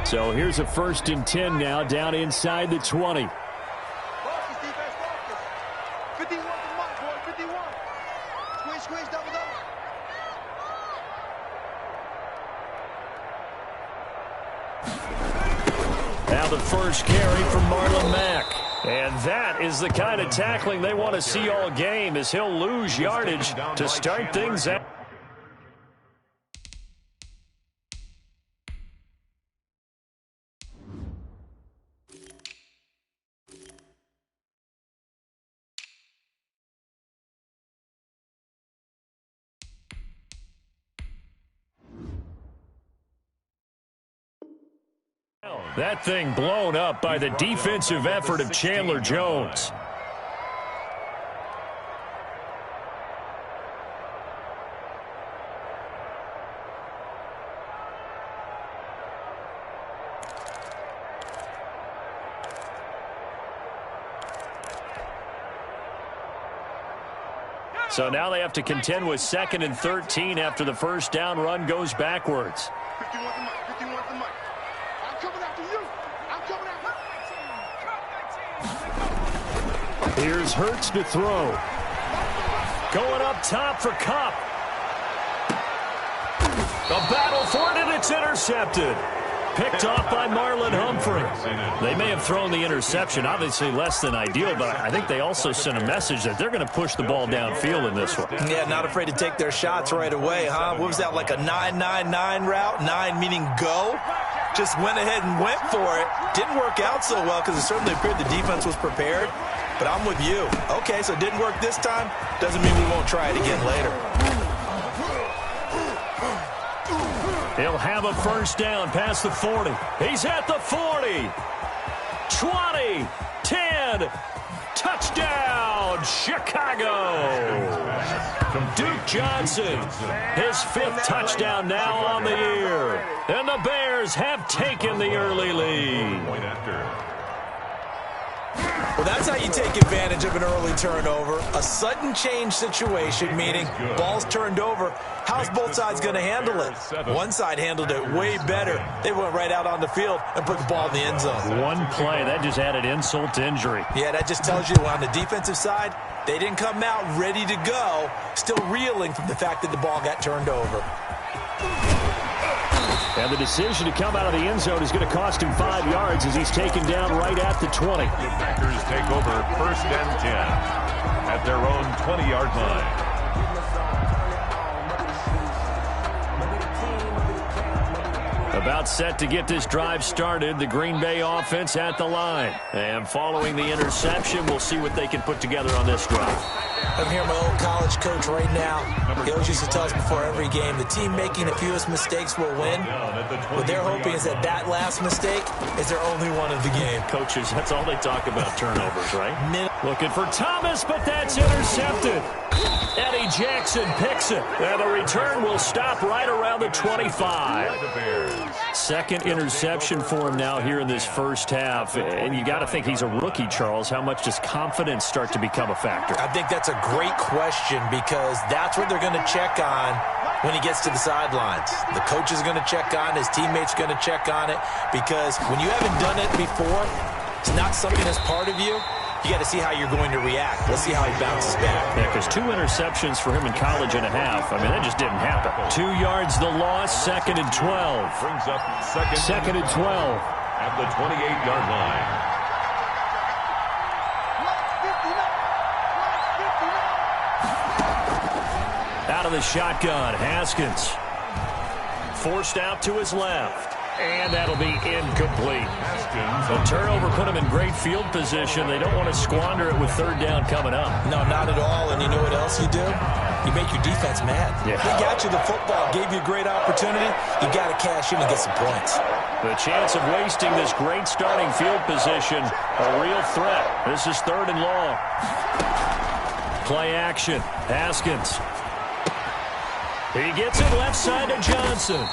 So here's a 1st and 10 now, down inside the 20. Now the first carry from Marlon Mack. And that is the kind of tackling they want to see all game, as he'll lose yardage to start things out. That thing blown up by the defensive effort of Chandler Jones. So now they have to contend with 2nd and 13 after the first down run goes backwards. Here's Hurts to throw. Going up top for Kupp. A battle for it, and it's intercepted. Picked off by Marlon Humphrey. They may have thrown the interception, obviously less than ideal, but I think they also sent a message that they're going to push the ball downfield in this one. Yeah, not afraid to take their shots right away, huh? What was that, like a 9-9-9 route? 9 meaning go? Just went ahead and went for it. Didn't work out so well because it certainly appeared the defense was prepared. But I'm with you. Okay, so it didn't work this time. Doesn't mean we won't try it again later. He'll have a first down past the 40. He's at the 40. 20. 10. Touchdown, Chicago. Duke Johnson, his 5th touchdown now on the year. And the Bears have taken the early lead. Well, that's how you take advantage of an early turnover. A sudden change situation, meaning ball's turned over. How's both sides going to handle it? One side handled it way better. They went right out on the field and put the ball in the end zone. One play, that just added insult to injury. Yeah, that just tells you on the defensive side, they didn't come out ready to go, still reeling from the fact that the ball got turned over. And the decision to come out of the end zone is going to cost him 5 yards as he's taken down right at the 20. The Packers take over 1st and 10 at their own 20-yard line. About set to get this drive started, the Green Bay offense at the line. And following the interception, we'll see what they can put together on this drive. I'm here, my old college coach right now. He always used to tell us before every game, the team making the fewest mistakes will win. What they're hoping is that that last mistake is their only one of the game. Coaches, that's all they talk about, turnovers, right? Looking for Thomas, but that's intercepted. Eddie Jackson picks it. And the return will stop right around the 25. 2nd interception for him now here in this first half. And you got to think he's a rookie, Charles. How much does confidence start to become a factor? I think that's a great question because that's what they're going to check on when he gets to the sidelines. The coach is going to check on, his teammates going to check on it, because when you haven't done it before, it's not something that's part of you. You got to see how you're going to react. Let's see how he bounces back. Yeah, because 2 interceptions for him in college and a half. I mean, that just didn't happen. 2 yards the loss, 2nd and 12. Brings up 2nd and 12. At the 28-yard line. Out of the shotgun, Haskins. Forced out to his left. And that'll be incomplete. The turnover put him in great field position. They don't want to squander it with 3rd down coming up. No, not at all. And you know what else you do? You make your defense mad. Yeah. They got you the football, gave you a great opportunity. You got to cash in and get some points. The chance of wasting this great starting field position, a real threat. This is 3rd and long. Play action. Haskins. He gets it left side to Johnson.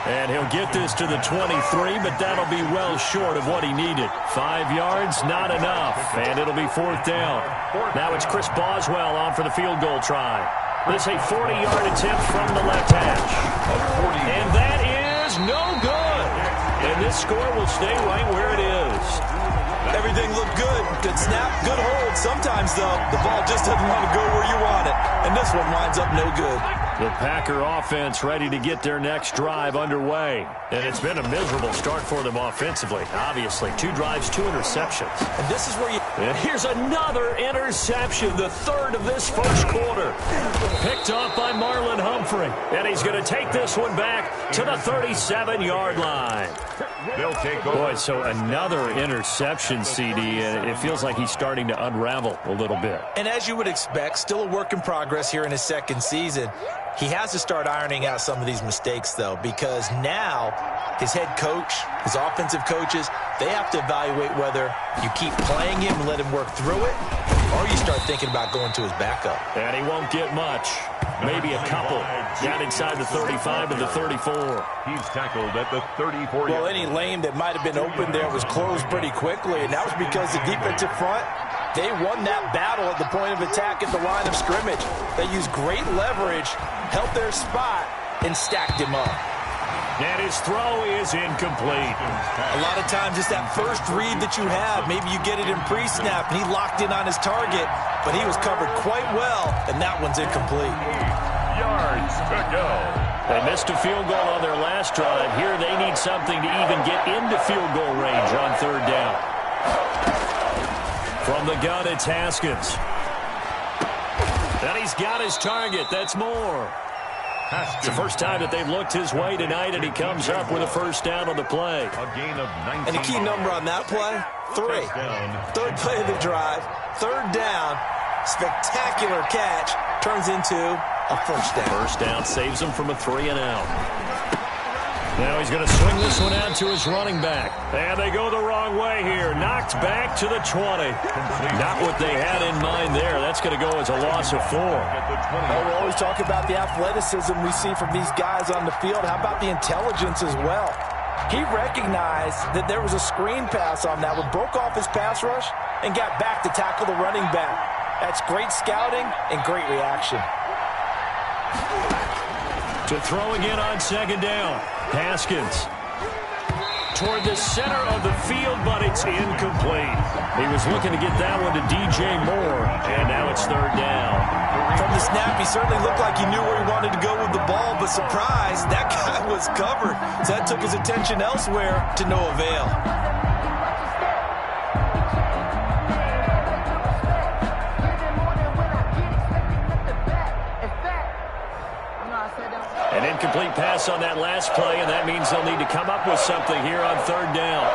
And he'll get this to the 23, but that'll be well short of what he needed. 5 yards, not enough. And it'll be 4th down. Now it's Chris Boswell on for the field goal try. This is a 40-yard attempt from the left hash. And that is no good. And this score will stay right where it is. Everything looked good. Good snap, good hold. Sometimes, though, the ball just doesn't want to go where you want it. And this one winds up no good. The Packer offense ready to get their next drive underway. And it's been a miserable start for them offensively, obviously. 2 drives, 2 interceptions. And this is where you... And here's another interception, the third of this first quarter. Picked off by Marlon Humphrey. And he's going to take this one back to the 37-yard line. They'll take over. Boy, so another interception, CD, and it feels like he's starting to unravel a little bit. And as you would expect, still a work in progress here in his second season. He has to start ironing out some of these mistakes, though, because now his head coach, his offensive coaches, they have to evaluate whether you keep playing him and let him work through it, or you start thinking about going to his backup. And he won't get much. Maybe a couple. Down inside the 35 and the 34. He's tackled at the 34. Well, any lane that might have been open there was closed pretty quickly, and that was because the defensive front, they won that battle at the point of attack at the line of scrimmage. They used great leverage, held their spot, and stacked him up. And his throw is incomplete. A lot of times it's that first read that you have. Maybe you get it in pre-snap, and he locked in on his target, but he was covered quite well, and that one's incomplete. Yards to go. They missed a field goal on their last drive. Here they need something to even get into field goal range on third down. From the gun, it's Haskins. And he's got his target. That's Moore. It's the first time that they've looked his way tonight, and he comes up with a first down on the play. A gain of 19. And the key number on that play, 3. Third play of the drive, third down, spectacular catch, turns into a first down. First down saves him from a 3-and-out. Now he's going to swing this one out to his running back. And they go the wrong way here. Knocked back to the 20. Not what they had in mind there. That's going to go as a loss of 4. We always talk about the athleticism we see from these guys on the field. How about the intelligence as well? He recognized that there was a screen pass on that one, broke off his pass rush, and got back to tackle the running back. That's great scouting and great reaction. To throw again on second down. Haskins toward the center of the field, but it's incomplete. He was looking to get that one to DJ Moore, and now it's third down. From the snap, he certainly looked like he knew where he wanted to go with the ball, but surprise, that guy was covered. So that took his attention elsewhere to no avail. An incomplete pass on that last play, and that means they'll need to come up with something here on third down.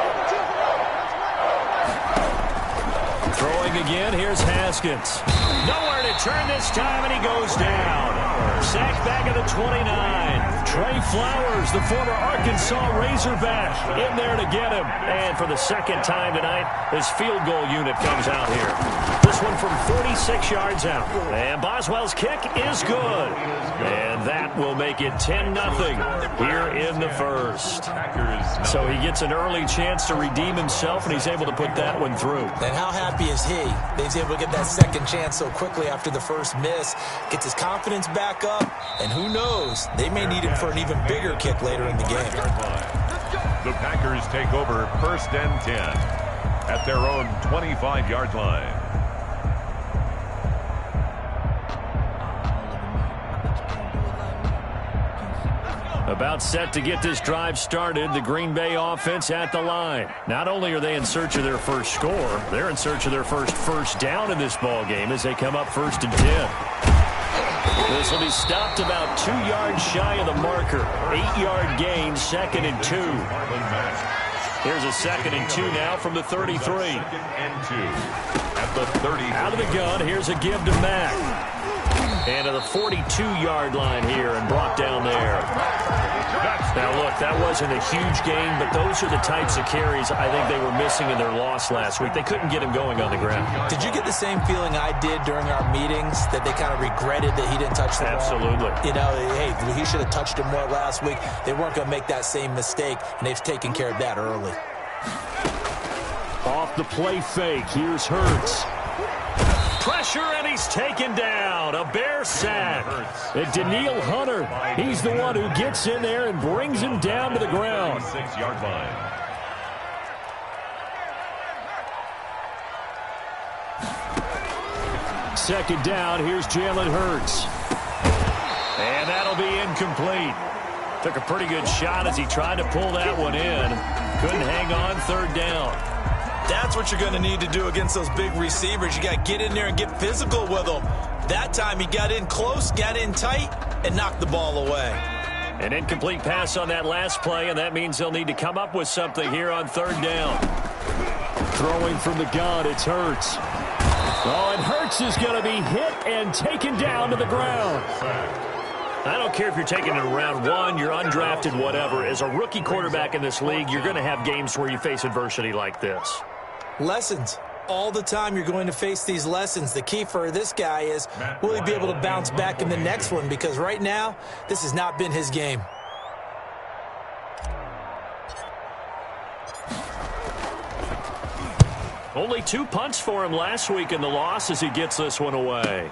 Throwing again, here's Haskins. Nowhere to turn this time, and he goes down. Sacked back at the 29. Trey Flowers, the former Arkansas Razorback, in there to get him. And for the second time tonight, his field goal unit comes out here. This one from 46 yards out. And Boswell's kick is good. And that will make it 10-0 here in the first. So he gets an early chance to redeem himself, and he's able to put that one through. And how happy is he that he's able to get that second chance so quickly after the first miss, gets his confidence back up, and who knows, they may need him for an even bigger kick later in the game. The Packers take over first and 10 at their own 25-yard line. About set to get this drive started, the Green Bay offense at the line. Not only are they in search of their first score, they're in search of their first down in this ball game as they come up 1st and 10. This will be stopped about 2 yards shy of the marker. 8-yard gain, 2nd and 2. Here's a 2nd and 2 now from the 33. 2nd and 2 at the 30. Out of the gun, here's a give to Mack. And to the 42-yard line here and brought down there. Now, look, that wasn't a huge gain, but those are the types of carries I think they were missing in their loss last week. They couldn't get him going on the ground. Did you get the same feeling I did during our meetings, that they kind of regretted that he didn't touch the ball? Absolutely. You know, hey, he should have touched him more last week. They weren't going to make that same mistake, and they've taken care of that early. Off the play fake, here's Hurts. Pressure, and he's taken down. A Bear sack. And Daniil Hunter, he's the one who gets in there and brings him down to the ground. 6-yard line. Second down, here's Jalen Hurts. And that'll be incomplete. Took a pretty good shot as he tried to pull that one in. Couldn't hang on third down. That's what you're going to need to do against those big receivers. You got to get in there and get physical with them. That time he got in close, got in tight, and knocked the ball away. An incomplete pass on that last play, and that means they'll need to come up with something here on third down. Throwing from the gun, it's Hurts. Oh, and Hurts is going to be hit and taken down to the ground. I don't care if you're taking it in round one, you're undrafted, whatever. As a rookie quarterback in this league, you're going to have games where you face adversity like this. Lessons. All the time you're going to face these lessons. The key for this guy is, will he be able to bounce back in the next one? Because right now, this has not been his game. Only 2 punts for him last week in the loss as he gets this one away.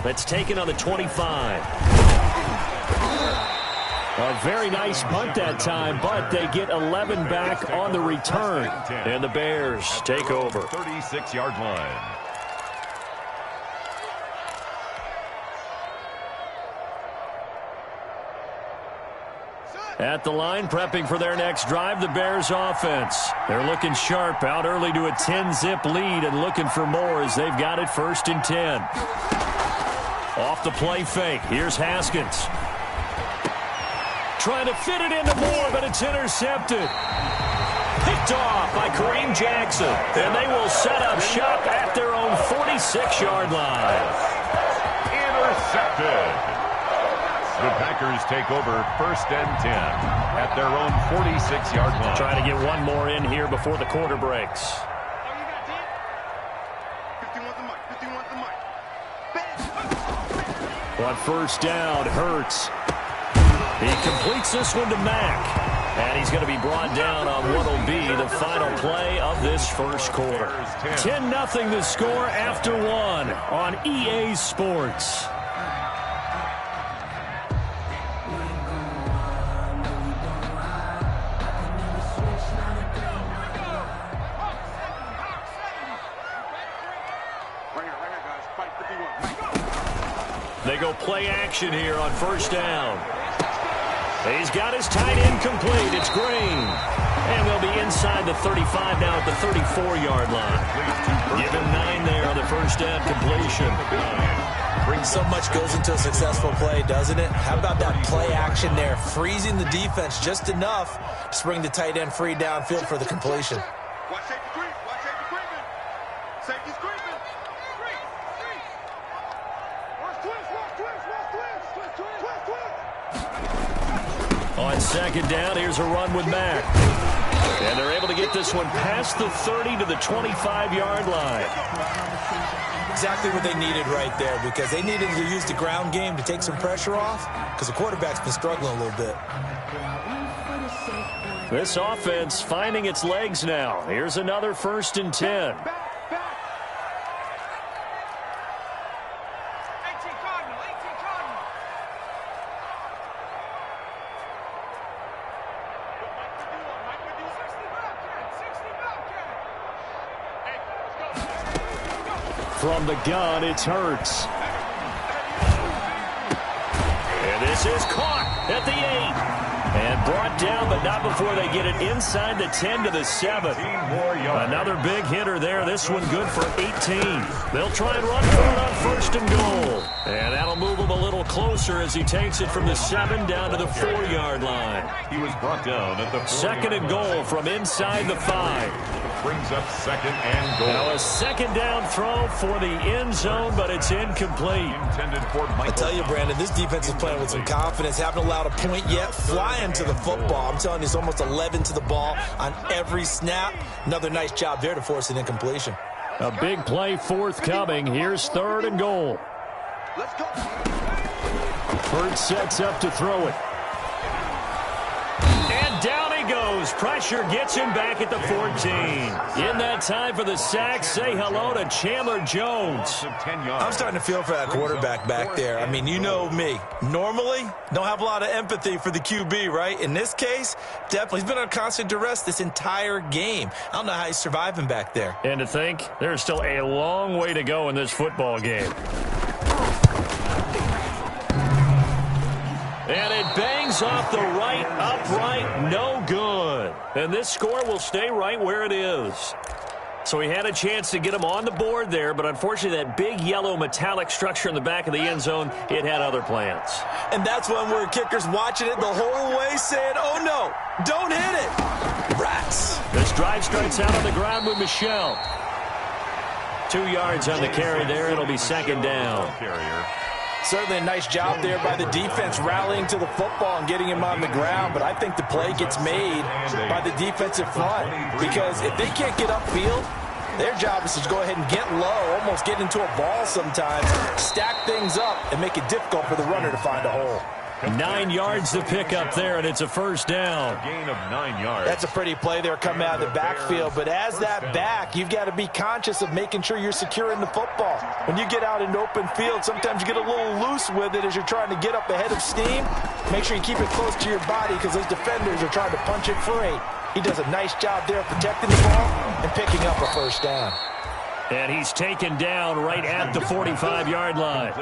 That's taken on the 25. A very nice punt that time, but they get 11 back on the return. And the Bears take over. 36-yard line. At the line, prepping for their next drive, the Bears offense. They're looking sharp, out early to a 10-zip lead and looking for more as they've got it 1st and 10. Off the play fake, here's Haskins. Trying to fit it into Moore, but it's intercepted. Picked off by Kareem Jackson. And they will set up shop at their own 46-yard line. Intercepted. The Packers take over 1st and 10 at their own 46-yard line. Trying to get one more in here before the quarter breaks. On 1st down, Hurts. He completes this one to Mack. And he's going to be brought down on what will be the final play of this first quarter. 10-0 the score after one on EA Sports. They go play action here on 1st down. He's got his tight end complete. It's Green. And they'll be inside the 35 now at the 34-yard line. Give him 9 there on the 1st down completion. So much goes into a successful play, doesn't it? How about that play action there? Freezing the defense just enough to bring the tight end free downfield for the completion. Watch safety creep. Watch safety creeping. Safety's creeping. On 2nd down, here's a run with Mack. And they're able to get this one past the 30 to the 25-yard line. Exactly what they needed right there, because they needed to use the ground game to take some pressure off, because the quarterback's been struggling a little bit. This offense finding its legs now. Here's another 1st and 10. From the gun, it's Hurts. And this is caught at the 8. And brought down, but not before they get it inside the 10 to the 7. Another big hitter there. This one good for 18. They'll try and run for it on 1st and goal. And that'll move him a little closer as he takes it from the 7 down to the 4-yard line. He was brought down at the 2nd and goal from inside the 5. Brings up 2nd and goal. Now a 2nd down throw for the end zone, but it's incomplete. Intended for Michael. I tell you, Brandon, this defense is playing with some confidence. Haven't allowed a point yet. Flying to the football. I'm telling you, it's almost 11 to the ball on every snap. Another nice job there to force an incompletion. A big play forthcoming. Here's 3rd and goal. Let's go. Hurts sets up to throw it. And down he goes His pressure gets him back at the 14. In that time for the sack, say hello to Chandler Jones. I'm starting to feel for that quarterback back there. I mean, you know me. Normally, don't have a lot of empathy for the QB, right? In this case, definitely. He's been on constant duress this entire game. I don't know how he's surviving back there. And to think, there's still a long way to go in this football game. And it bangs off the right upright, no good. And this score will stay right where it is. So he had a chance to get him on the board there, but unfortunately that big yellow metallic structure in the back of the end zone, it had other plans. And that's when we're kickers watching it the whole way saying, oh no, don't hit it. Rats. This drive starts out on the ground with Michelle. 2 yards on the carry there. It'll be second down. Certainly a nice job there by the defense rallying to the football and getting him on the ground, but I think the play gets made by the defensive front because if they can't get upfield, their job is to go ahead and get low, almost get into a ball sometimes, stack things up, and make it difficult for the runner to find a hole. 9 yards to pick up there, and it's a first down. Gain of 9 yards. That's a pretty play there coming out of the backfield, but as that back, you've got to be conscious of making sure you're securing the football. When you get out in open field, sometimes you get a little loose with it as you're trying to get up ahead of steam. Make sure you keep it close to your body because those defenders are trying to punch it free. He does a nice job there protecting the ball and picking up a first down. And he's taken down right at the 45-yard line.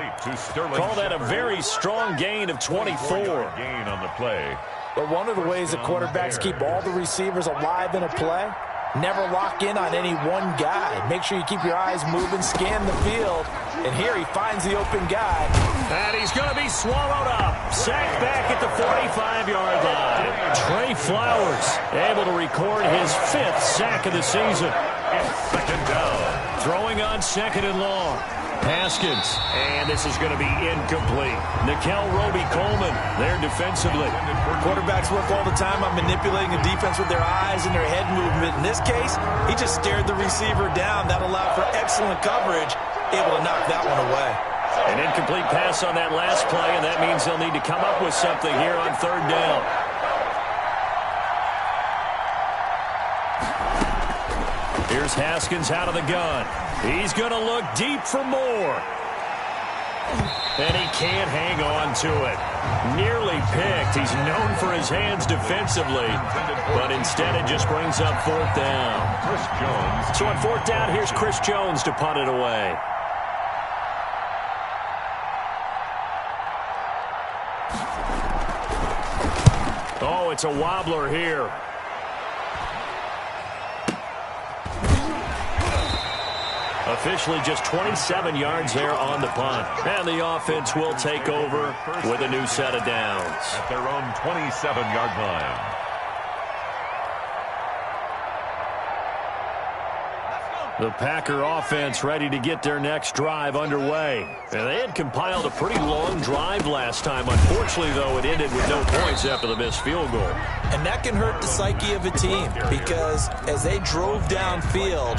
Call that a very strong gain of 24. Gain on the play. But one of the ways that quarterbacks keep all the receivers alive in a play, never lock in on any one guy. Make sure you keep your eyes moving, scan the field. And here he finds the open guy. And he's going to be swallowed up. Sacked back at the 45-yard line. Trey Flowers able to record his 5th sack of the season. Second down. Throwing on second and long. Haskins. And this is going to be incomplete. Nickel Roby-Coleman there defensively. Quarterbacks work all the time on manipulating the defense with their eyes and their head movement. In this case, he just stared the receiver down. That allowed for excellent coverage. Able to knock that one away. An incomplete pass on that last play, and that means they'll need to come up with something here on third down. Here's Haskins out of the gun. He's going to look deep for more. And he can't hang on to it. Nearly picked. He's known for his hands defensively, but instead it just brings up fourth down. Chris Jones. So on fourth down, here's Chris Jones to punt it away. Oh, it's a wobbler here. Officially just 27 yards there on the punt. And the offense will take over with a new set of downs. At their own 27-yard line. The Packer offense ready to get their next drive underway. And they had compiled a pretty long drive last time. Unfortunately, though, it ended with no points after the missed field goal. And that can hurt the psyche of a team because as they drove downfield,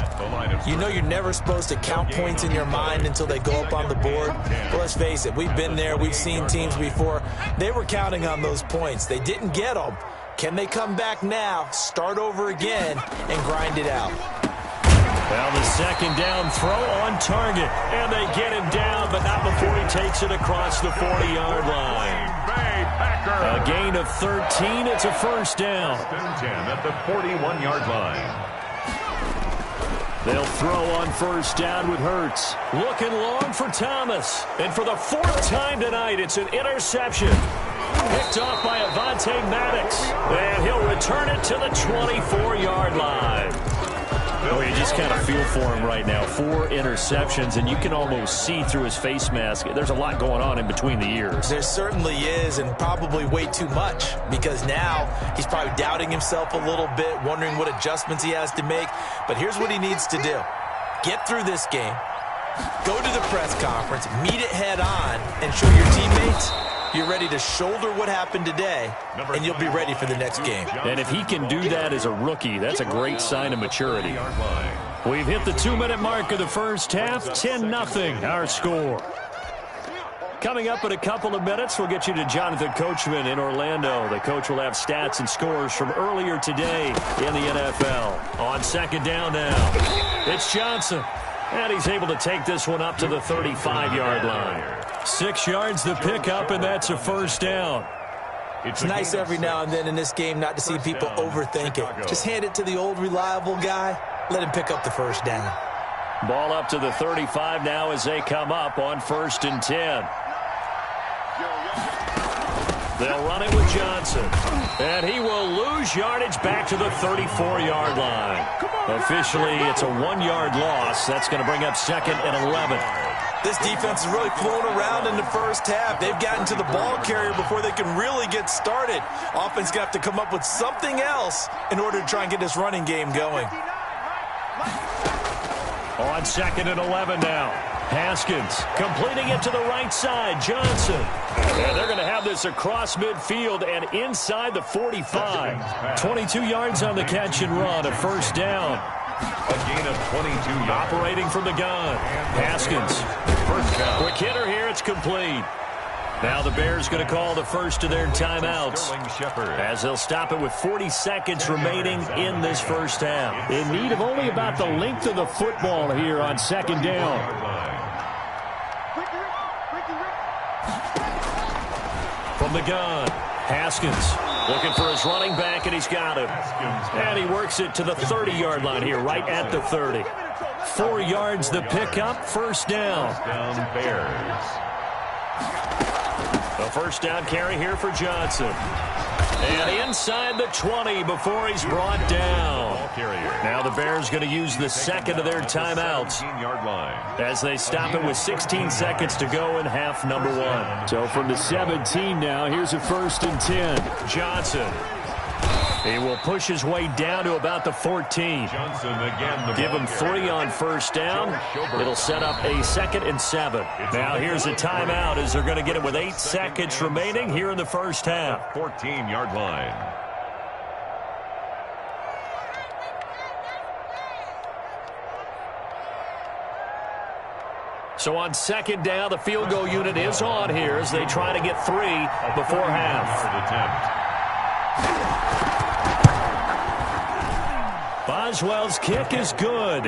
you know you're never supposed to count points in your mind until they go up on the board. But let's face it, we've been there. We've seen teams before. They were counting on those points. They didn't get them. Can they come back now, start over again, and grind it out? Well, the second down throw on target. And they get him down, but not before he takes it across the 40-yard line. A gain of 13. It's a first down. 10 at the 41-yard line. They'll throw on first down with Hurts. Looking long for Thomas. And for the 4th time tonight, it's an interception. Picked off by Avonte Maddox. And he'll return it to the 24-yard line. Oh, you just kind of feel for him right now. 4 interceptions, and you can almost see through his face mask. There's a lot going on in between the ears. There certainly is, and probably way too much, because now he's probably doubting himself a little bit, wondering what adjustments he has to make. But here's what he needs to do. Get through this game, go to the press conference, meet it head on, and show your teammates you're ready to shoulder what happened today, and you'll be ready for the next game. And if he can do that as a rookie, that's a great sign of maturity. We've hit the 2-minute mark of the first half. 10-0 our score. Coming up in a couple of minutes, we'll get you to Jonathan Coachman in Orlando. The coach will have stats and scores from earlier today in the NFL. On second down now, it's Johnson. And he's able to take this one up to the 35-yard line. 6 yards the pickup, and that's a first down. It's nice every now and then in this game not to see people overthink it. Just hand it to the old reliable guy. Let him pick up the first down. Ball up to the 35 now as they come up on 1st and 10. They'll run it with Johnson. And he will lose yardage back to the 34-yard line. Officially, it's a 1-yard loss. That's going to bring up 2nd and 11. This defense is really flown around in the first half. They've gotten to the ball carrier before they can really get started. Offense going to have to come up with something else in order to try and get this running game going. On 2nd and 11 now. Haskins completing it to the right side. Johnson. And they're going to have this across midfield and inside the 45. 22 yards on the catch and run. A first down. A gain of 22 yards. Operating from the gun. Haskins. First down. Quick hitter here. It's complete. Now the Bears going to call the first of their timeouts as they'll stop it with 40 seconds remaining in this first half. In need of only about the length of the football here on 2nd down. From the gun, Haskins looking for his running back, and he's got him. And he works it to the 30-yard line here, right at the 30. 4 yards the pickup, first down. Bears. A first down carry here for Johnson. And inside the 20 before he's brought down. Now the Bears going to use the second of their timeouts as they stop it with 16 seconds to go in half number 1. So from the 17 now, here's a 1st and 10. Johnson. He will push his way down to about the 14. Johnson again. Give him 3 on first down. It'll set up a 2nd and 7. Now here's a timeout as they're going to get it with 8 seconds remaining here in the first half. 14-yard line. So on 2nd down, the field goal unit is on here as they try to get 3 before half. Boswell's kick is good.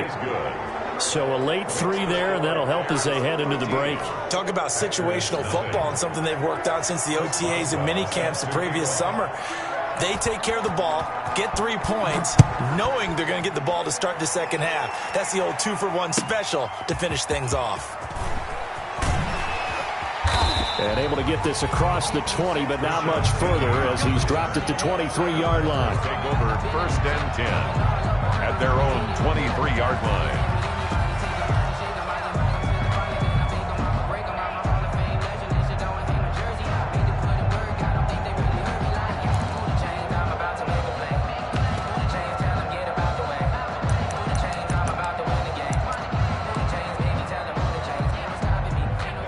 So a late 3 there, and that'll help as they head into the break. Talk about situational football and something they've worked out since the OTAs and mini camps the previous summer. They take care of the ball, get 3 points, knowing they're going to get the ball to start the second half. That's the old 2-for-1 special to finish things off. And able to get this across the 20, but not much further as he's dropped at the 23-yard line. Take over 1st and 10 at their own 23-yard line.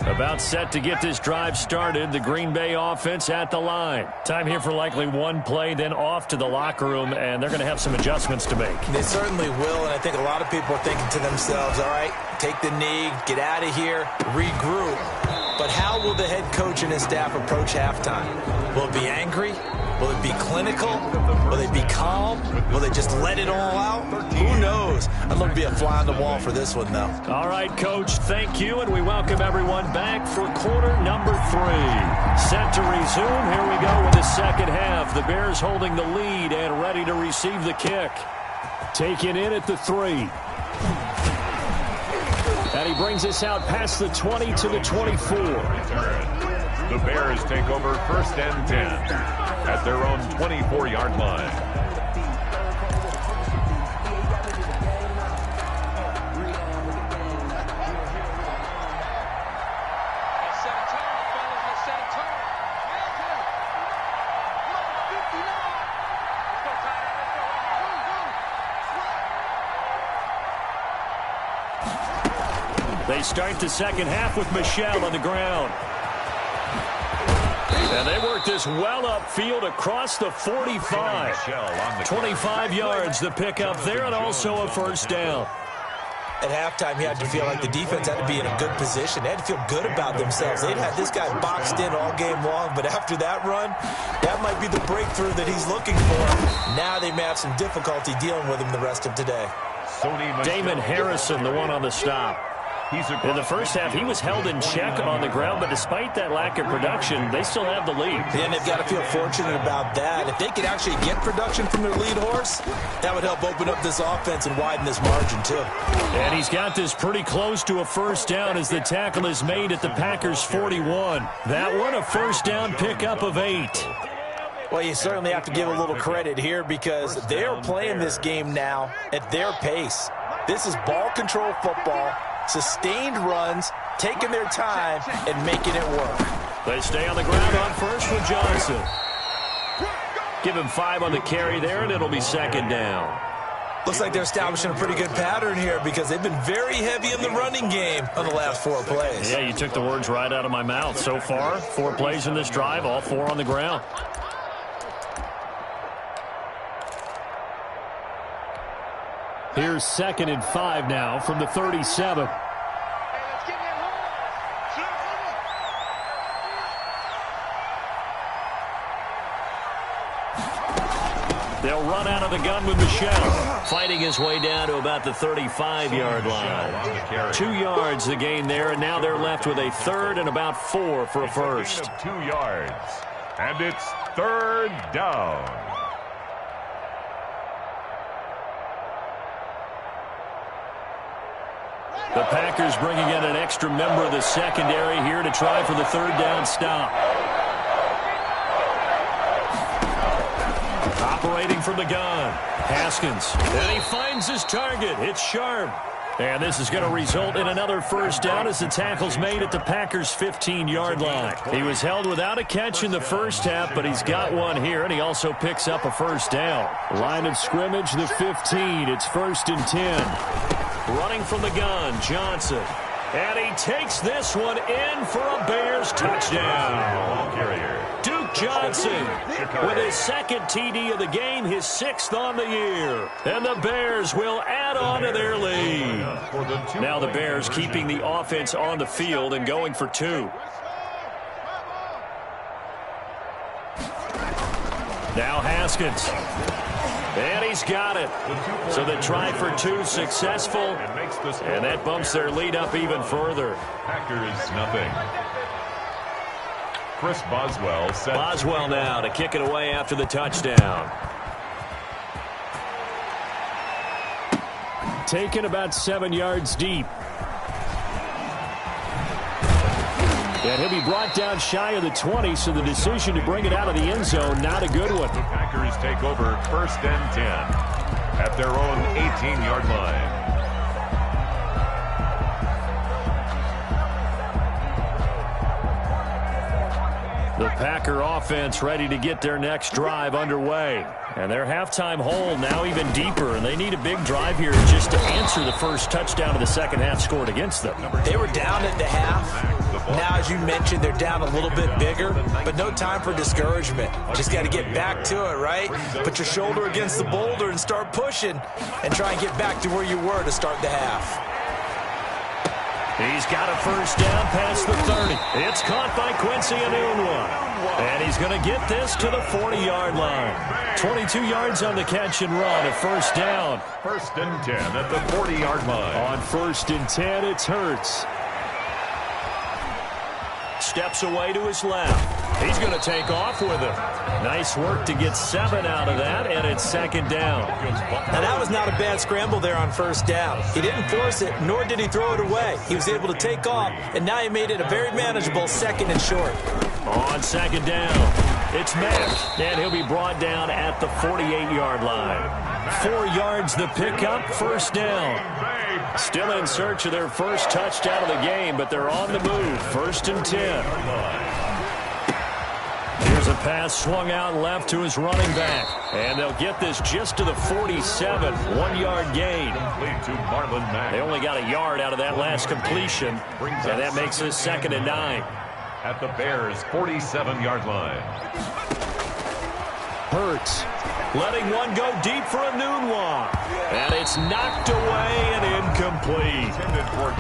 About set to get this drive started. The Green Bay offense at the line. Time here for likely 1 play, then off to the locker room, and they're going to have some adjustments to make. They certainly will, and I think a lot of people are thinking to themselves, all right, take the knee, get out of here, regroup. But how will the head coach and his staff approach halftime? Will it be angry? Will it be clinical? Will they be calm? Will they just let it all out? Who knows? I'd love to be a fly on the wall for this one, though. All right, Coach, thank you, and we welcome everyone back for quarter number 3. Set to resume. Here we go with the second half. The Bears holding the lead and ready to receive the kick. Taken in at the 3. And he brings us out past the 20 to the 24. The Bears take over 1st and 10 at their own 24-yard line. They start the second half with Michel on the ground. And they work this well upfield across the 45. 25 yards the pickup there, and also a first down. At halftime, you had to feel like the defense had to be in a good position. They had to feel good about themselves. They'd had this guy boxed in all game long, but after that run, that might be the breakthrough that he's looking for. Now they may have some difficulty dealing with him the rest of today. Damon Harrison, the one on the stop. In the first half, he was held in check on the ground, but despite that lack of production, they still have the lead. And they've got to feel fortunate about that. If they could actually get production from their lead horse, that would help open up this offense and widen this margin, too. And he's got this pretty close to a first down as the tackle is made at the Packers' 41. That one, a first down pickup of 8. Well, you certainly have to give a little credit here because they're playing this game now at their pace. This is ball control football. Sustained runs, taking their time, and making it work. They stay on the ground on first with Johnson. Give him 5 on the carry there, and it'll be second down. Looks like they're establishing a pretty good pattern here because they've been very heavy in the running game on the last 4 plays. Yeah, you took the words right out of my mouth. So far, 4 plays in this drive, all 4 on the ground. Here's 2nd and 5 now from the 37. They'll run out of the gun with Michelle, fighting his way down to about the 35-yard line. 2 yards the gain there, and now they're left with a 3rd and about 4 for a first. 2 yards, and it's 3rd down. The Packers bringing in an extra member of the secondary here to try for the 3rd down stop. Operating from the gun, Haskins, and he finds his target. It's Sharp. And this is going to result in another first down as the tackle's made at the Packers' 15-yard line. He was held without a catch in the first half, but he's got one here, and he also picks up a first down. Line of scrimmage, the 15. It's 1st and 10. Running from the gun, Johnson. And he takes this one in for a Bears touchdown. Duke Johnson with his 2nd TD of the game, his 6th on the year. And the Bears will add on to their lead. Now the Bears keeping the offense on the field and going for 2. Now Haskins. And he's got it. So the try for 2 successful. And that bumps their lead up even further. Packers nothing. Chris Boswell set. Boswell now to kick it away after the touchdown. Taken about 7 yards deep. And he'll be brought down shy of the 20, so the decision to bring it out of the end zone, not a good one. The Packers take over 1st and 10 at their own 18-yard line. The Packer offense ready to get their next drive underway. And their halftime hole now even deeper, and they need a big drive here just to answer the first touchdown of the second half scored against them. They were down at the half. Now, as you mentioned, they're down a little bit bigger, but no time for discouragement. Just got to get back to it, right? Put your shoulder against the boulder and start pushing and try and get back to where you were to start the half. He's got a first down past the 30. It's caught by Quincy Enunwa. And he's going to get this to the 40-yard line. 22 yards on the catch and run, a first down. 1st and 10 at the 40-yard line. On 1st and 10, it's Hurts. Steps away to his left. He's going to take off with it. Nice work to get 7 out of that, and it's 2nd down. Now, that was not a bad scramble there on 1st down. He didn't force it, nor did he throw it away. He was able to take off, and now he made it a very manageable 2nd and short. On 2nd down, it's Mack, and he'll be brought down at the 48-yard line. 4 yards the pickup, 1st down. Still in search of their first touchdown of the game, but they're on the move. 1st and 10. Here's a pass swung out left to his running back. And they'll get this just to the 47. 1-yard gain. They only got a yard out of that last completion. And that makes this 2nd and 9. At the Bears' 47-yard line. Hurts. Letting one go deep for a noon one. And it's knocked away and incomplete.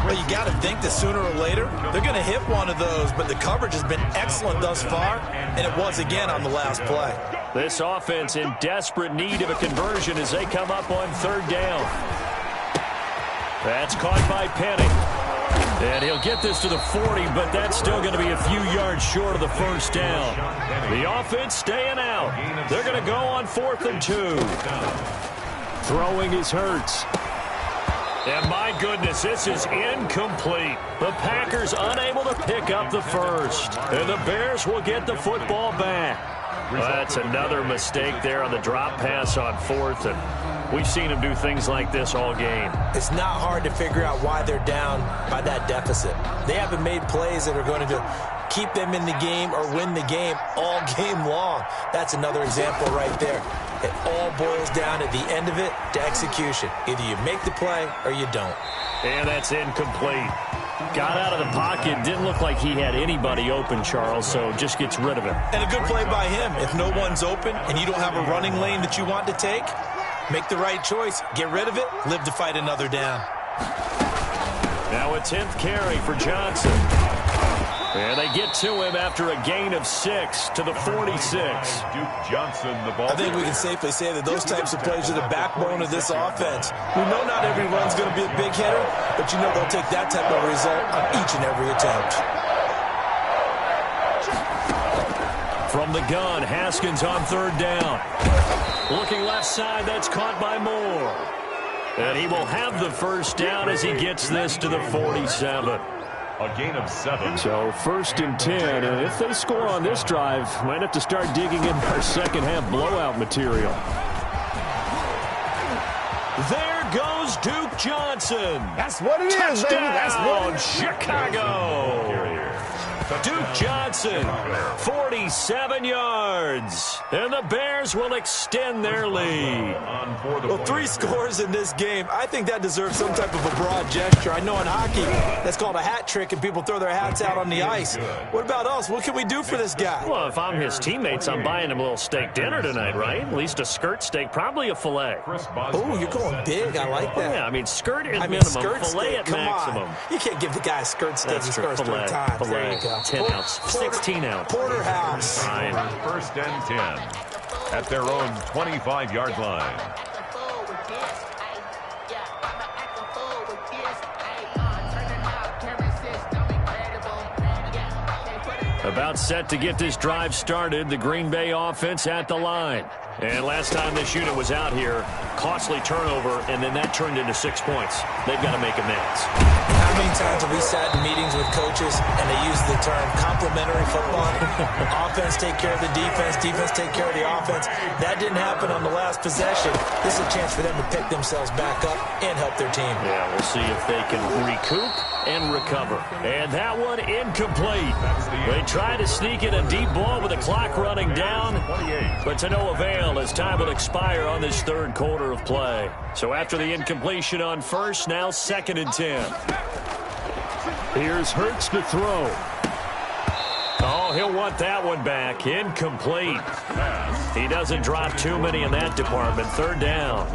Well, you got to think that sooner or later, they're going to hit one of those, but the coverage has been excellent thus far, and it was again on the last play. This offense in desperate need of a conversion as they come up on third down. That's caught by Penny. And he'll get this to the 40, but that's still going to be a few yards short of the first down. The offense staying out. They're going to go on 4th and 2. Throwing is Hurts. And my goodness, this is incomplete. The Packers unable to pick up the first. And the Bears will get the football back. Well, that's another mistake there on the drop pass on 4th, and we've seen them do things like this all game. It's not hard to figure out why they're down by that deficit. They haven't made plays that are going to keep them in the game or win the game all game long. That's another example right there. It all boils down at the end of it to execution. Either you make the play or you don't. And that's incomplete. Got out of the pocket. Didn't look like he had anybody open, Charles, so just gets rid of it. And a good play by him. If no one's open and you don't have a running lane that you want to take, make the right choice. Get rid of it. Live to fight another down. Now a 10th carry for Johnson. And they get to him after a gain of 6 to the 46. Duke Johnson, the ball. I think we can safely say that those types of plays are the backbone of this offense. We know not every run's going to be a big hitter, but you know they'll take that type of result on each and every attempt. From the gun, Haskins on third down. Looking left side, that's caught by Moore. And he will have the first down as he gets this to the 47. A gain of 7. So 1st and 10, and if they score on this drive, might have to start digging in our second half blowout material. There goes Duke Johnson. That's what it is, baby. That's what it is. Chicago. Duke Johnson, 47 yards. And the Bears will extend their lead. Well, 3 scores in this game. I think that deserves some type of a broad gesture. I know in hockey, that's called a hat trick, and people throw their hats out on the ice. What about us? What can we do for this guy? Well, if I'm his teammates, I'm buying him a little steak dinner tonight, right? At least a skirt steak, probably a filet. Oh, you're going big. I like that. Yeah, I mean, skirt at minimum, skirt filet steak. at Come maximum. on. You can't give the guy a skirt steak. That's He true. scores 3 Filet, times. There filet, you go. 10 ounce, 16 ounce. Porterhouse. Fine. 1st and 10 at their own 25-yard line. About set to get this drive started, the Green Bay offense at the line. And last time this unit was out here, costly turnover, and then that turned into 6 points. They've got to make amends. How many times have we sat in meetings with coaches and they use the term complementary football? Offense take care of the defense, defense take care of the offense. That didn't happen on the last possession. This is a chance for them to pick themselves back up and help their team. Yeah, we'll see if they can recoup and recover. And that one incomplete. They try to sneak in a deep ball with the clock running down, but to no avail as time will expire on this 3rd quarter of play. So after the incompletion on 1st, now 2nd and 10. Here's Hurts to throw. Oh, he'll want that one back. Incomplete. He doesn't drop too many in that department. 3rd down.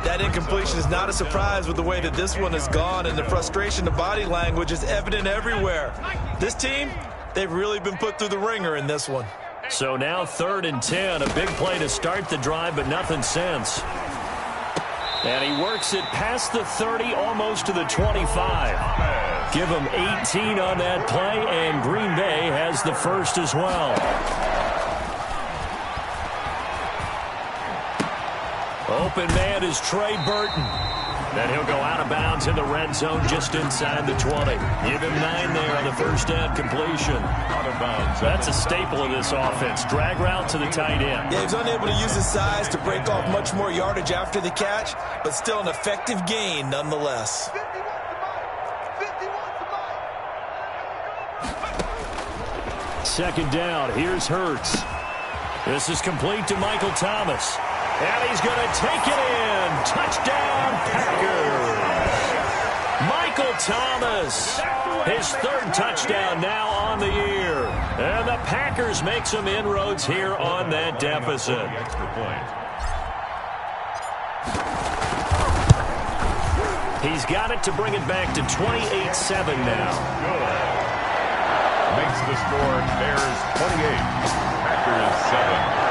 That incompletion is not a surprise with the way that this one has gone, and the frustration, the body language is evident everywhere. This team, they've really been put through the ringer in this one. So now 3rd and 10. A big play to start the drive, but nothing since. And he works it past the 30, almost to the 25. Give him 18 on that play, and Green Bay has the first as well. Open man is Trey Burton. Then he'll go out of bounds in the red zone just inside the 20. Give him 9 there on the first down completion. Out of bounds. That's a staple of this offense. Drag route to the tight end. Yeah, he's unable to use his size to break off much more yardage after the catch, but still an effective gain nonetheless. 2nd down. Here's Hurts. This is complete to Michael Thomas. And he's going to take it in. Touchdown, Packers. Michael Thomas, his 3rd touchdown now on the year. And the Packers make some inroads here on that deficit. Extra point. He's got it to bring it back to 28-7 now. Good. Makes the score Bears 28, Packers 7.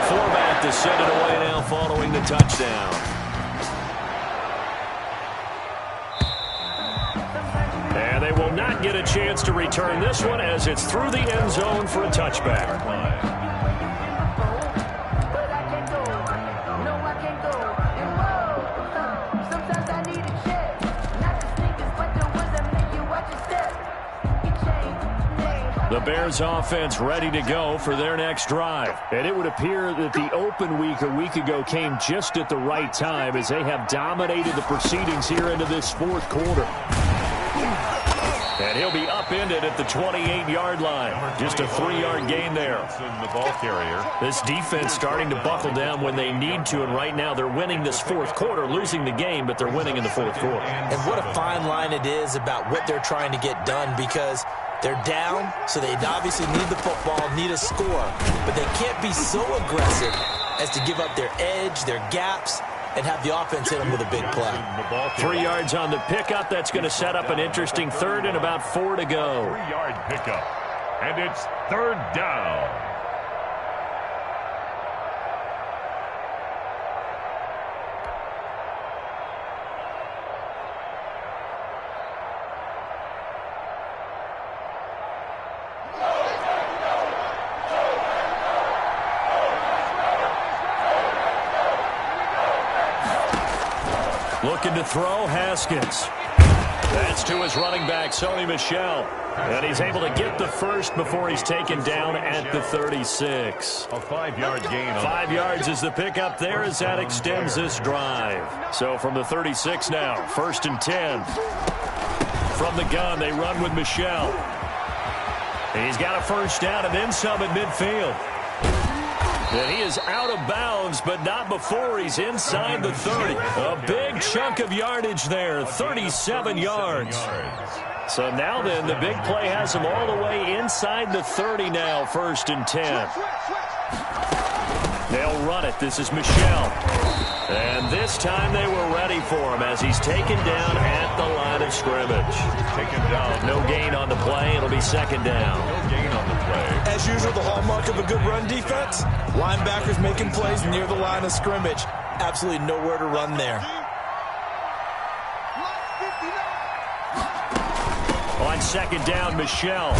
Format to send it away now following the touchdown. And they will not get a chance to return this one as it's through the end zone for a touchback. The Bears offense ready to go for their next drive. And it would appear that the open week a week ago came just at the right time as they have dominated the proceedings here into this fourth quarter. And he'll be upended at the 28-yard line. Just a 3-yard gain there. The ball carrier. This defense starting to buckle down when they need to, and right now they're winning this fourth quarter, losing the game, but they're winning in the fourth quarter. And what a fine line it is about what they're trying to get done, because they're down, so they obviously need the football, need a score, but they can't be so aggressive as to give up their edge, their gaps, and have the offense hit them with a big play. 3 yards on the pickup. That's going to set up an interesting third and about 4 to go. 3-yard pickup. And it's third down. Looking to throw, Haskins. That's to his running back, Sony Michel. And he's able to get the first before he's taken down at the 36. A 5-yard gain. 5 yards is the pickup there as that extends this drive. So from the 36 now, 1st and 10. From the gun, they run with Michel. And he's got a first down and then some at midfield. And he is out of bounds, but not before he's inside the 30. A big chunk of yardage there, 37 yards. So now then, the big play has him all the way inside the 30 now, 1st and 10. They'll run it. This is Michel. And this time they were ready for him as he's taken down at the line of scrimmage. Taken down. No gain on the play. It'll be 2nd down. No gain on the play. As usual, the hallmark of a good run defense, linebackers making plays near the line of scrimmage. Absolutely nowhere to run there. On 2nd down, Michel.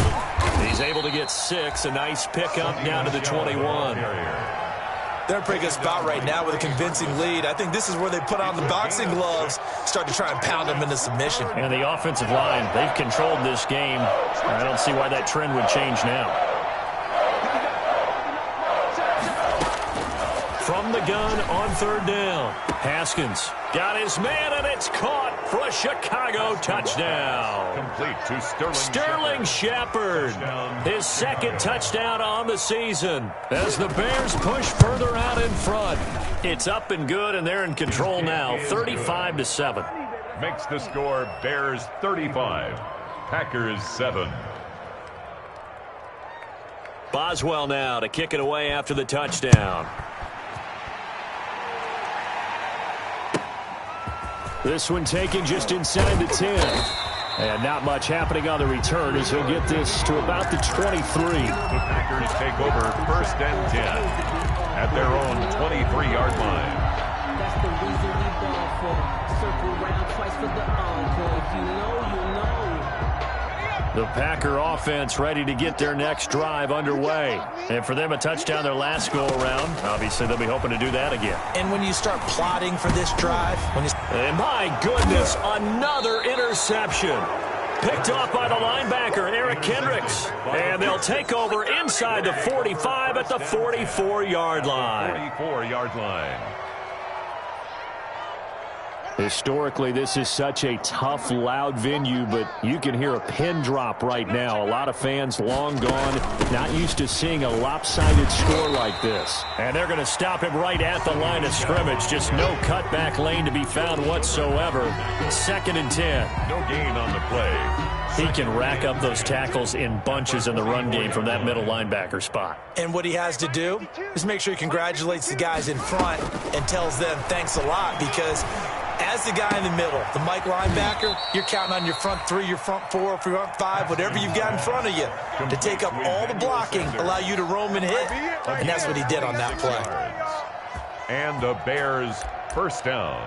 He's able to get 6. A nice pickup down to the 21. They're in a pretty good spot right now with a convincing lead. I think this is where they put on the boxing gloves, start to try and pound them into submission. And the offensive line, they've controlled this game. I don't see why that trend would change now. From the gun on 3rd down, Haskins got his man, and it's caught for a Chicago touchdown. Complete to Sterling Shepard. His 2nd touchdown on the season as the Bears push further out in front. It's up and good, and they're in control now, 35-7. Makes the score Bears 35, Packers 7. Boswell now to kick it away after the touchdown. This one taken just inside the 10. And not much happening on the return as he'll get this to about the 23. The Packers take over 1st and 10 at their own 23-yard line. That's the reason we ball for. Circle round twice for the encore. If you know, you know. The Packer offense ready to get their next drive underway. And for them, a touchdown their last go-around. Obviously, they'll be hoping to do that again. And when you start plotting for this drive, and my goodness, another interception. Picked off by the linebacker, Eric Kendricks. And they'll take over inside the 45 at the 44-yard line. 44-yard line. Historically, this is such a tough, loud venue, but you can hear a pin drop right now. A lot of fans long gone, not used to seeing a lopsided score like this. And they're going to stop him right at the line of scrimmage. Just no cutback lane to be found whatsoever. 2nd and 10. No gain on the play. He can rack up those tackles in bunches in the run game from that middle linebacker spot. And what he has to do is make sure he congratulates the guys in front and tells them thanks a lot, because as the guy in the middle, the Mike linebacker, you're counting on your front three, your front four, front five, whatever you've got in front of you to take up all the blocking, allow you to roam and hit. And that's what he did on that play. And the Bears first down.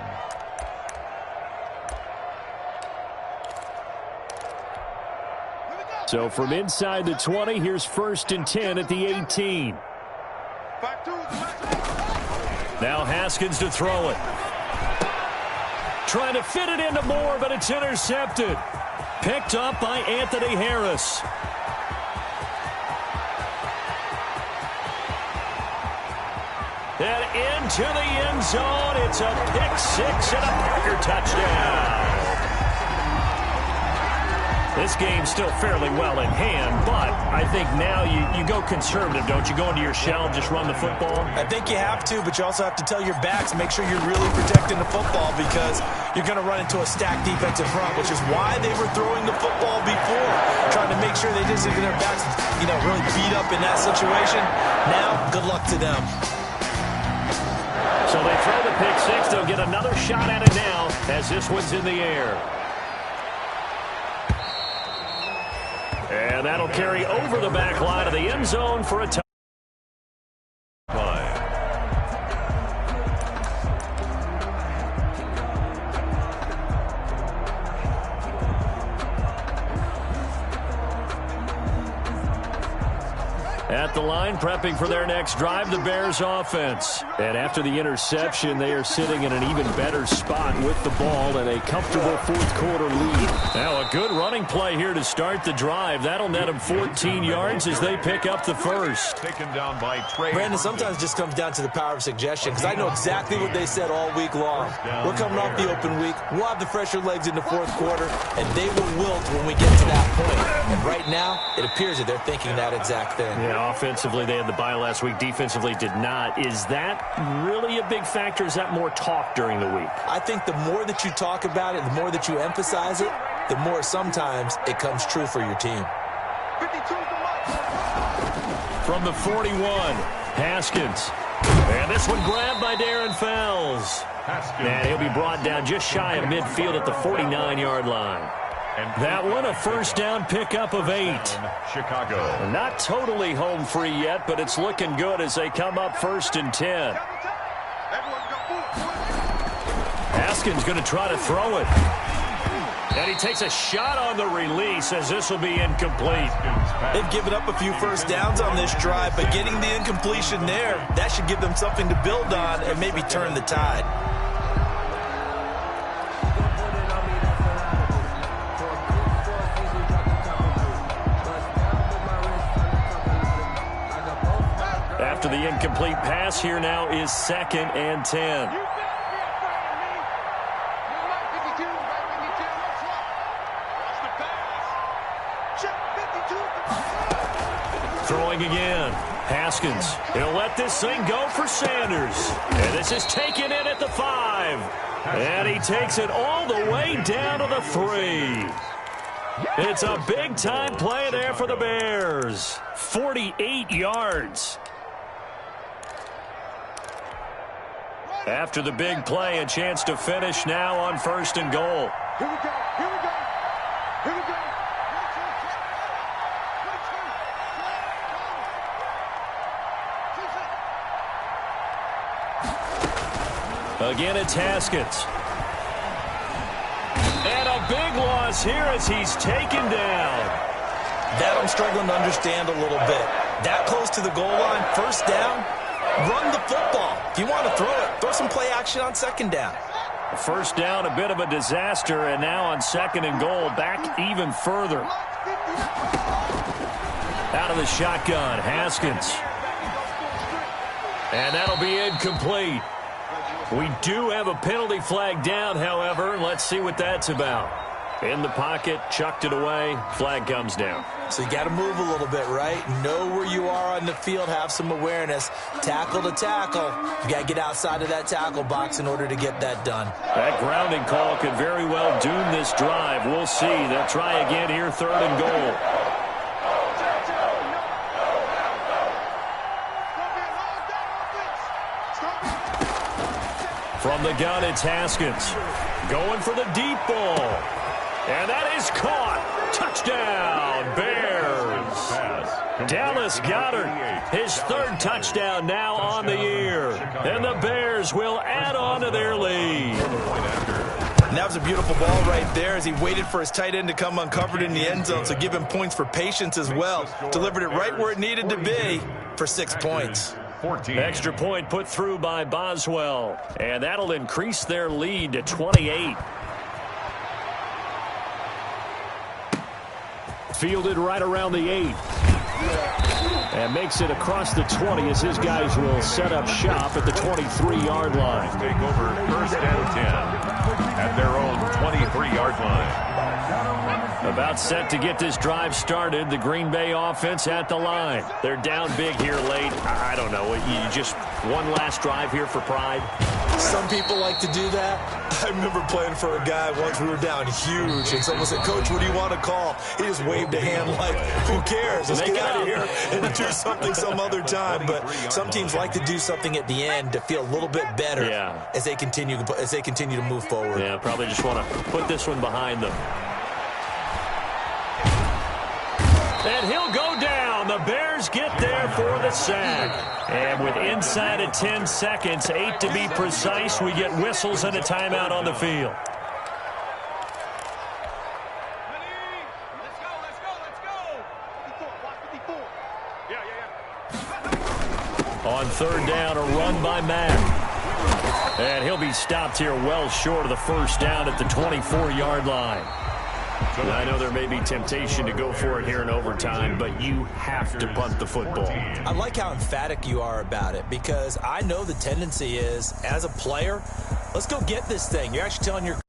So from inside the 20, here's 1st and 10 at the 18. Now Haskins to throw it. Trying to fit it into Moore, but it's intercepted. Picked up by Anthony Harris. And into the end zone. It's a pick six and a Parker touchdown. This game's still fairly well in hand, but I think now you go conservative, don't you? Go into your shell and just run the football? I think you have to, but you also have to tell your backs, make sure you're really protecting the football, because you're going to run into a stacked defensive front, which is why they were throwing the football before, trying to make sure they didn't get their backs, really beat up in that situation. Now, good luck to them. So they throw the pick six. They'll get another shot at it now as this one's in the air. And that'll carry over the back line of the end zone for a touchdown. At the line, prepping for their next drive, the Bears offense. And after the interception, they are sitting in an even better spot with the ball and a comfortable fourth-quarter lead. Now, a good running play here to start the drive. That'll net them 14 yards as they pick up the first. Taken down by Trey. Brandon, sometimes it just comes down to the power of suggestion, because I know exactly what they said all week long. We're coming off the open week. We'll have the fresher legs in the fourth quarter, and they will wilt when we get to that point. And right now, it appears that they're thinking that exact thing. Yeah, offensively, they had the bye last week. Defensively, did not. Is that really a big factor? Is that more talk during the week? I think the more that you talk about it, the more that you emphasize it, the more sometimes it comes true for your team. From the 41, Haskins. And this one grabbed by Darren Fells. And he'll be brought down just shy of midfield at the 49-yard line. That one, a first down pickup of 8. Chicago. Not totally home free yet, but it's looking good as they come up 1st and 10. Haskins going to try to throw it. And he takes a shot on the release as this will be incomplete. They've given up a few first downs on this drive, but getting the incompletion there, that should give them something to build on and maybe turn the tide. After the incomplete pass, here now is 2nd and 10. Throwing again. Haskins. He'll let this thing go for Sanders. And this is taken in at the 5. And he takes it all the way down to the 3. It's a big-time play there for the Bears. 48 yards. After the big play, a chance to finish now on 1st and goal. Here we go. Here we go. Here we go. Again, it's Haskins. And a big loss here as he's taken down. That I'm struggling to understand a little bit. That close to the goal line, first down, run the football. If you want to throw it, throw some play action on 2nd down. First down, a bit of a disaster, and now on 2nd and goal, back even further. Out of the shotgun, Haskins. And that'll be incomplete. We do have a penalty flag down, however. Let's see what that's about. In the pocket, chucked it away. Flag comes down. So you got to move a little bit, right? Know where you are on the field, have some awareness. Tackle to tackle. You got to get outside of that tackle box in order to get that done. That grounding call could very well doom this drive. We'll see. They'll try again here, 3rd and goal. From the gun, it's Haskins. Going for the deep ball. And that is caught. Touchdown, Bears. Dallas Goedert, his 3rd touchdown now on the year. And the Bears will add on to their lead. And that was a beautiful ball right there as he waited for his tight end to come uncovered in the end zone. So give him points for patience as well. Delivered it right where it needed to be for 6 points. 14. Extra point put through by Boswell. And that'll increase their lead to 28. Fielded right around the 8. And makes it across the 20 as his guys will set up shop at the 23-yard line. Take over 1st and 10 at their own 23-yard line. About set to get this drive started. The Green Bay offense at the line. They're down big here late. I don't know. You just one last drive here for pride. Some people like to do that. I remember playing for a guy once. We were down huge, and someone said, "Coach, what do you want to call?" He just waved a hand like, "Who cares? Let's get out of here and do something some other time." But some teams like to do something at the end to feel a little bit better as they continue to move forward. Yeah, probably just want to put this one behind them. And he'll go down. The Bears get there for the sack. And with inside of 10 seconds, 8 to be precise, we get whistles and a timeout on the field. On 3rd down, a run by Mack. And he'll be stopped here well short of the 1st down at the 24-yard line. I know there may be temptation to go for it here in overtime, but you have to punt the football. I like how emphatic you are about it because I know the tendency is, as a player, let's go get this thing. You're actually telling your